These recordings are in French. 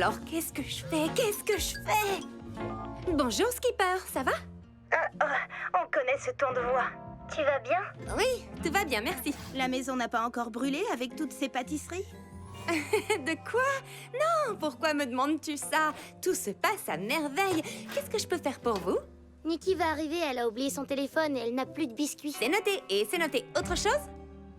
Alors, qu'est-ce que je fais? Qu'est-ce que je fais? Bonjour, Skipper, ça va? On connaît ce ton de voix. Tu vas bien? Oui, tout va bien, merci. La maison n'a pas encore brûlé avec toutes ces pâtisseries? De quoi? Non, pourquoi me demandes-tu ça? Tout se passe à merveille. Qu'est-ce que je peux faire pour vous? Nikki va arriver, elle a oublié son téléphone et elle n'a plus de biscuits. C'est noté, et c'est noté. Autre chose?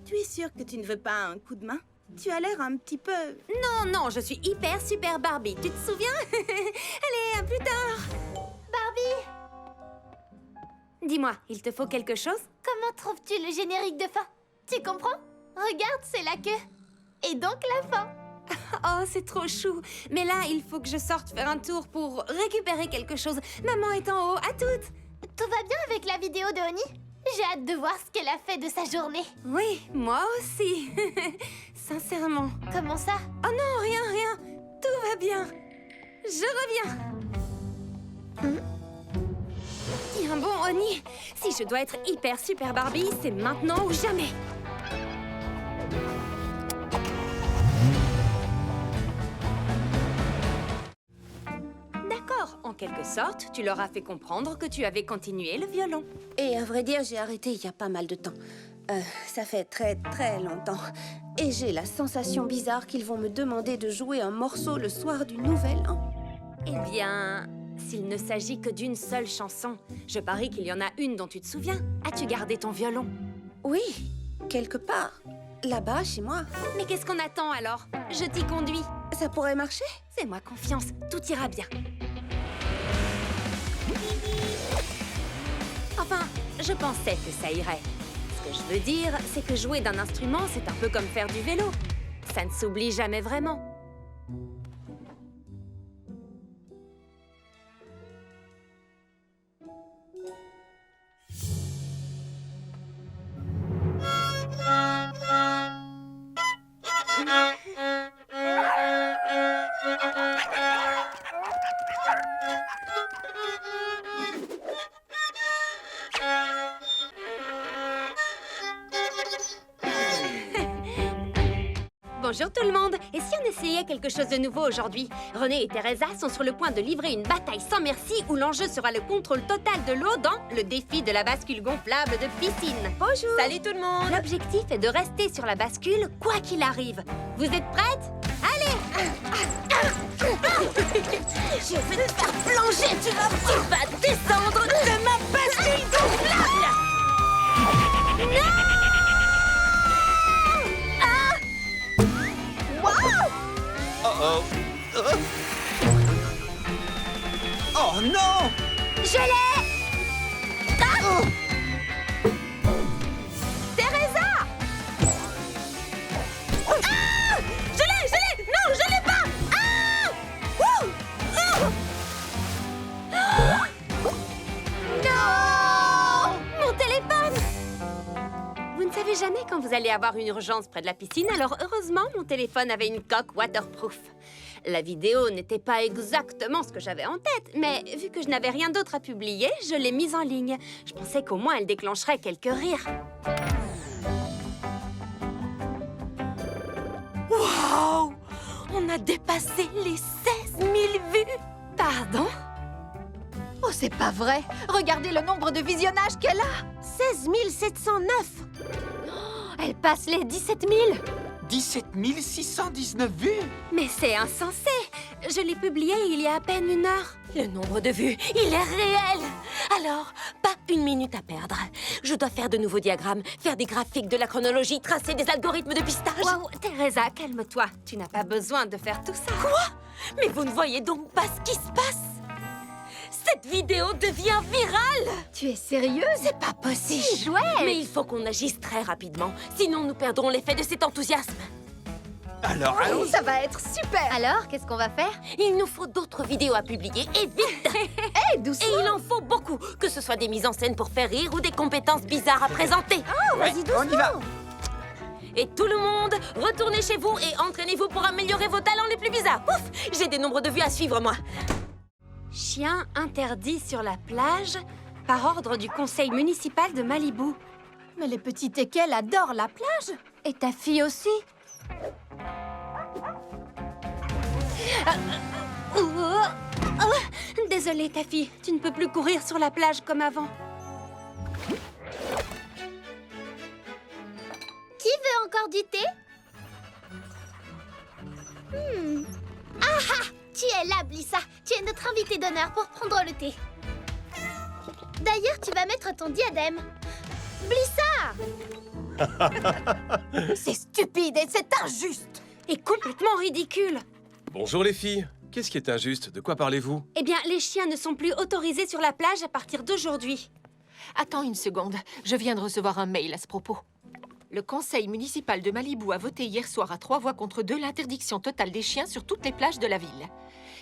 Tu es sûre que tu ne veux pas un coup de main? Tu as l'air un petit peu... Non, non, je suis hyper super Barbie. Tu te souviens? Allez, à plus tard. Barbie, Dis-moi, il te faut quelque chose? comment trouves-tu le générique de fin? Tu comprends? Regarde, c'est la queue. Et donc la fin. Oh, c'est trop chou. Mais là, il faut que je sorte faire un tour pour récupérer quelque chose. Maman est en haut. À toutes. Tout va bien avec la vidéo de Oni? J'ai hâte de voir ce qu'elle a fait de sa journée. Oui, moi aussi. Sincèrement. Comment ça? Oh non, rien. Tout va bien. Je reviens. Tiens bon, Oni. Si je dois être hyper super Barbie, c'est maintenant ou jamais. D'accord, en quelque sorte, tu leur as fait comprendre que tu avais continué le violon. Et à vrai dire, j'ai arrêté il y a pas mal de temps. Ça fait très longtemps. Et j'ai la sensation bizarre qu'ils vont me demander de jouer un morceau le soir du Nouvel An. Eh bien, s'il ne s'agit que d'une seule chanson, je parie qu'il y en a une dont tu te souviens. As-tu gardé ton violon? Oui, quelque part. Là-bas, chez moi. Mais qu'est-ce qu'on attend alors? Je t'y conduis. Ça pourrait marcher? Fais-moi confiance, tout ira bien. Enfin, je pensais que ça irait. Ce que je veux dire, c'est que jouer d'un instrument, c'est un peu comme faire du vélo. Ça ne s'oublie jamais vraiment. Bonjour tout le monde. Et si on essayait quelque chose de nouveau aujourd'hui? René et Teresa sont sur le point de livrer une bataille sans merci où l'enjeu sera le contrôle total de l'eau dans le défi de la bascule gonflable de piscine. Bonjour. Salut tout le monde. L'objectif est de rester sur la bascule quoi qu'il arrive. Vous êtes prêtes? Allez. Je vais te faire plonger. Tu vas descendre de ma bascule gonflable. Non. Oh non! Je l'ai! Ah! Teresa! Ah! Je l'ai! Non, je l'ai pas! Ah! Ouh! Non! Mon téléphone! Vous ne savez jamais quand vous allez avoir une urgence près de la piscine, alors heureusement, mon téléphone avait une coque waterproof. La vidéo n'était pas exactement ce que j'avais en tête, mais vu que je n'avais rien d'autre à publier, je l'ai mise en ligne. Je pensais qu'au moins elle déclencherait quelques rires. Waouh! On a dépassé les 16 000 vues! Pardon? Oh, c'est pas vrai! Regardez le nombre de visionnages qu'elle a! 16 709! Oh, elle passe les 17 000! 17 619 vues! Mais c'est insensé! Je l'ai publié il y a à peine 1 heure. Le nombre de vues, il est réel! Alors, pas une minute à perdre. Je dois faire de nouveaux diagrammes, faire des graphiques, de la chronologie, tracer des algorithmes de pistage. Waouh, Teresa, calme-toi. Tu n'as pas besoin de faire tout ça. Quoi? Mais vous ne voyez donc pas ce qui se passe? Cette vidéo devient virale! Tu es sérieuse? C'est pas possible! Ouais! Mais il faut qu'on agisse très rapidement, sinon nous perdrons l'effet de cet enthousiasme. Alors, allons-y! Ça va être super! Alors, qu'est-ce qu'on va faire? Il nous faut d'autres vidéos à publier, et vite! Hé, doucement! Et il en faut beaucoup, que ce soit des mises en scène pour faire rire ou des compétences bizarres à présenter. Oh, vas-y doucement! On y va! Et tout le monde, retournez chez vous et entraînez-vous pour améliorer vos talents les plus bizarres. Ouf! J'ai des nombres de vues à suivre, moi. Chien interdit sur la plage par ordre du conseil municipal de Malibu. Mais les petits teckels adorent la plage! Et ta fille aussi! Désolée, Taffy, tu ne peux plus courir sur la plage comme avant. Qui veut encore du thé? Ah ah! Tu es là, Blissa. Tu es notre invitée d'honneur pour prendre le thé. D'ailleurs, tu vas mettre ton diadème. Blissa! C'est stupide et c'est injuste. Et complètement ridicule. Bonjour les filles. Qu'est-ce qui est injuste? De quoi parlez-vous? Eh bien, les chiens ne sont plus autorisés sur la plage à partir d'aujourd'hui. Attends une seconde, je viens de recevoir un mail à ce propos. Le conseil municipal de Malibu a voté hier soir à 3 voix contre 2 l'interdiction totale des chiens sur toutes les plages de la ville.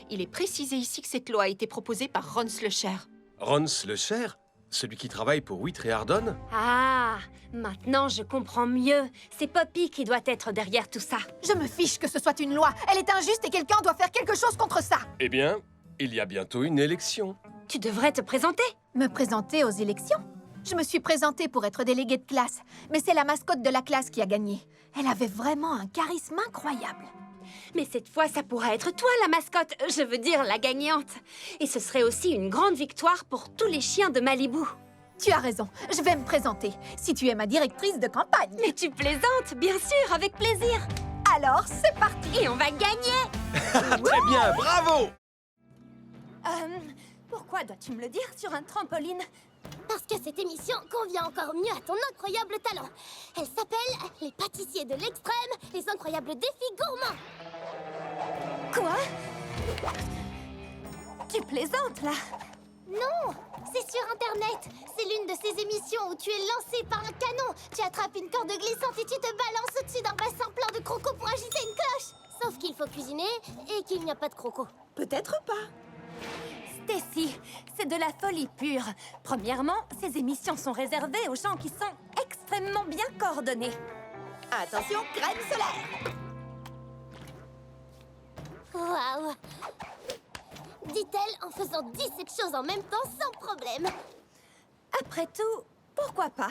Il est précisé ici que cette loi a été proposée par Ron Slusher. Ron Slusher? Celui qui travaille pour Wheat et Ardon? Ah, maintenant je comprends mieux. C'est Poppy qui doit être derrière tout ça. Je me fiche que ce soit une loi. Elle est injuste et quelqu'un doit faire quelque chose contre ça. Eh bien, il y a bientôt une élection. Tu devrais te présenter. Me présenter aux élections? Je me suis présentée pour être déléguée de classe, mais c'est la mascotte de la classe qui a gagné. Elle avait vraiment un charisme incroyable. Mais cette fois, ça pourrait être toi la mascotte, je veux dire la gagnante. Et ce serait aussi une grande victoire pour tous les chiens de Malibu. Tu as raison, je vais me présenter, si tu es ma directrice de campagne. Mais tu plaisantes, bien sûr, avec plaisir. Alors, c'est parti. Et on va gagner. Très bien, bravo! Pourquoi dois-tu me le dire sur un trampoline? Parce que cette émission convient encore mieux à ton incroyable talent. Elle s'appelle Les pâtissiers de l'extrême, les incroyables défis gourmands. Quoi? Tu plaisantes, là? Non, c'est sur Internet. C'est l'une de ces émissions où tu es lancé par un canon. Tu attrapes une corde glissante et tu te balances au-dessus d'un bassin plein de crocos pour agiter une cloche. Sauf qu'il faut cuisiner et qu'il n'y a pas de crocos. Peut-être pas. Stacy, c'est de la folie pure. Premièrement, ces émissions sont réservées aux gens qui sont extrêmement bien coordonnés. Attention, crème solaire. Waouh! Dit-elle en faisant 17 choses en même temps sans problème. Après tout, pourquoi pas?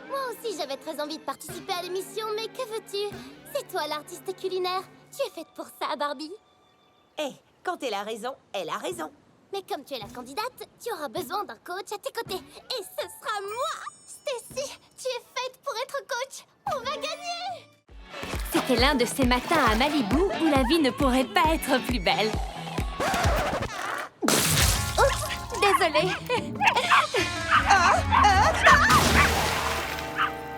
Moi aussi, j'avais très envie de participer à l'émission, mais que veux-tu? C'est toi l'artiste culinaire. Tu es faite pour ça, Barbie. Eh, quand elle a raison, elle a raison. Mais comme tu es la candidate, tu auras besoin d'un coach à tes côtés. Et ce sera moi! Stacy, tu es faite pour être coach. On va gagner! C'était l'un de ces matins à Malibu où la vie ne pourrait pas être plus belle. Oups, désolée.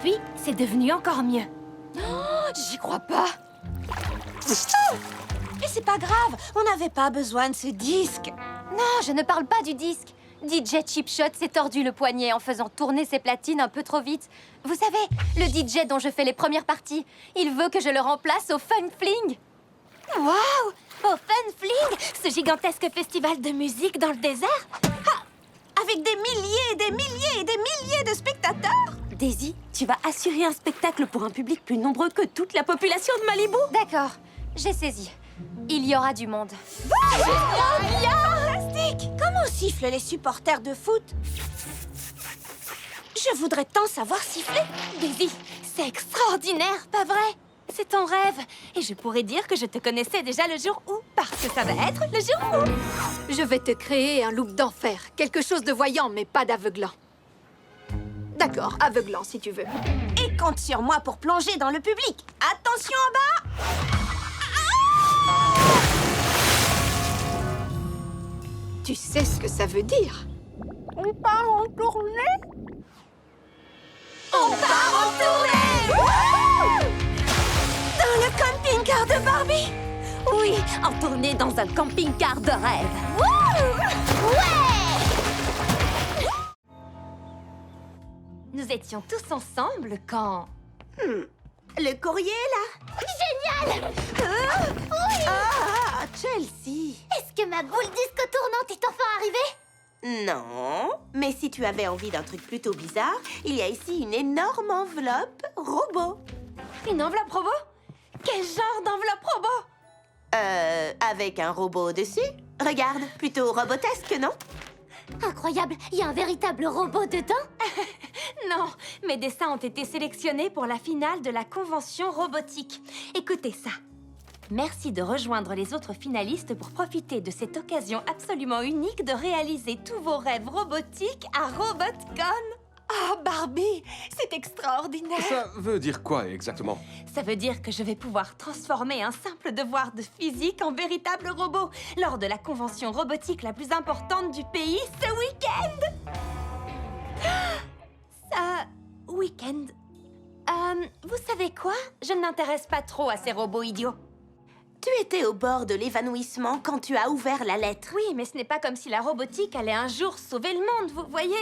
Puis, c'est devenu encore mieux. J'y crois pas. Mais c'est pas grave, on n'avait pas besoin de ce disque. Non, je ne parle pas du disque. DJ Chipshot s'est tordu le poignet en faisant tourner ses platines un peu trop vite. Vous savez, le DJ dont je fais les premières parties, il veut que je le remplace au Fun Fling. Waouh! Au Fun Fling, ce gigantesque festival de musique dans le désert? Ah, avec des milliers et des milliers et des milliers de spectateurs! Daisy, tu vas assurer un spectacle pour un public plus nombreux que toute la population de Malibu? D'accord, j'ai saisi. Il y aura du monde. Fantastique! Comment sifflent les supporters de foot? Je voudrais tant savoir siffler. Daisy, c'est extraordinaire, pas vrai? C'est ton rêve. Et je pourrais dire que je te connaissais déjà le jour où, parce que ça va être le jour où. Je vais te créer un look d'enfer. Quelque chose de voyant, mais pas d'aveuglant. D'accord, aveuglant si tu veux. Et compte sur moi pour plonger dans le public. Attention en bas! Tu sais ce que ça veut dire? On part en tournée? On part en tournée! Dans le camping-car de Barbie? Oui, en tournée dans un camping-car de rêve. Nous étions tous ensemble quand... Le courrier, là? Génial! Oui! Ah, Chelsea! Est-ce que ma boule disco tournante est enfin arrivée? Non, mais si tu avais envie d'un truc plutôt bizarre, il y a ici une énorme enveloppe robot. Une enveloppe robot? Quel genre d'enveloppe robot? Avec un robot dessus. Regarde, plutôt robotesque, non? Incroyable, il y a un véritable robot dedans? Non, mes dessins ont été sélectionnés pour la finale de la convention robotique. Écoutez ça. Merci de rejoindre les autres finalistes pour profiter de cette occasion absolument unique de réaliser tous vos rêves robotiques à RobotCon. Oh, Barbie, c'est extraordinaire. Ça veut dire quoi exactement? Ça veut dire que je vais pouvoir transformer un simple devoir de physique en véritable robot lors de la convention robotique la plus importante du pays ce week-end. Week-end. Vous savez quoi? Je ne m'intéresse pas trop à ces robots idiots. Tu étais au bord de l'évanouissement quand tu as ouvert la lettre. Oui, mais ce n'est pas comme si la robotique allait un jour sauver le monde, vous voyez?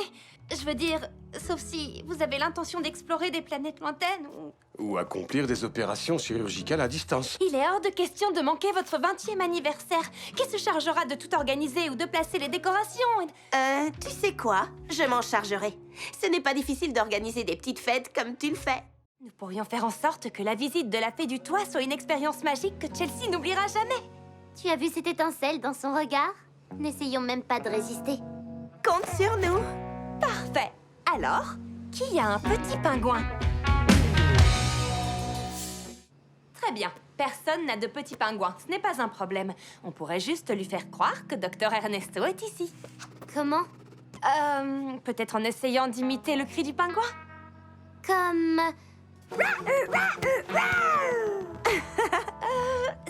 Je veux dire, sauf si vous avez l'intention d'explorer des planètes lointaines ou... Ou accomplir des opérations chirurgicales à distance. Il est hors de question de manquer votre 20e anniversaire. Qui se chargera de tout organiser ou de placer les décorations? Tu sais quoi? Je m'en chargerai. Ce n'est pas difficile d'organiser des petites fêtes comme tu le fais. Nous pourrions faire en sorte que la visite de la Fée du Toit soit une expérience magique que Chelsea n'oubliera jamais. Tu as vu cette étincelle dans son regard? N'essayons même pas de résister. Compte sur nous. Parfait. Alors, qui a un petit pingouin? Très bien. Personne n'a de petit pingouin. Ce n'est pas un problème. On pourrait juste lui faire croire que Dr Ernesto est ici. Comment? Peut-être en essayant d'imiter le cri du pingouin? Comme...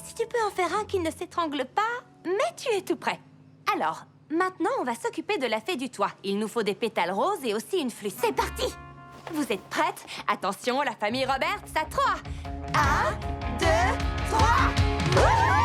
Si tu peux en faire un qui ne s'étrangle pas, mais tu es tout prêt. Alors, maintenant, on va s'occuper de la Fée du Toit. Il nous faut des pétales roses et aussi une flûte. C'est parti! Vous êtes prêtes? Attention, la famille Roberts, à 3. 1, 2, 3. Wouhou!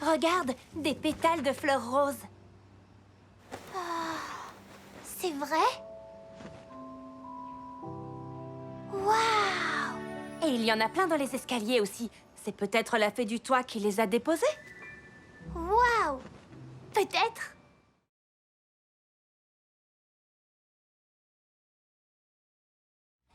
Regarde, des pétales de fleurs roses. C'est vrai? Waouh! Et il y en a plein dans les escaliers aussi. C'est peut-être la Fée du Toit qui les a déposés? Waouh! Peut-être.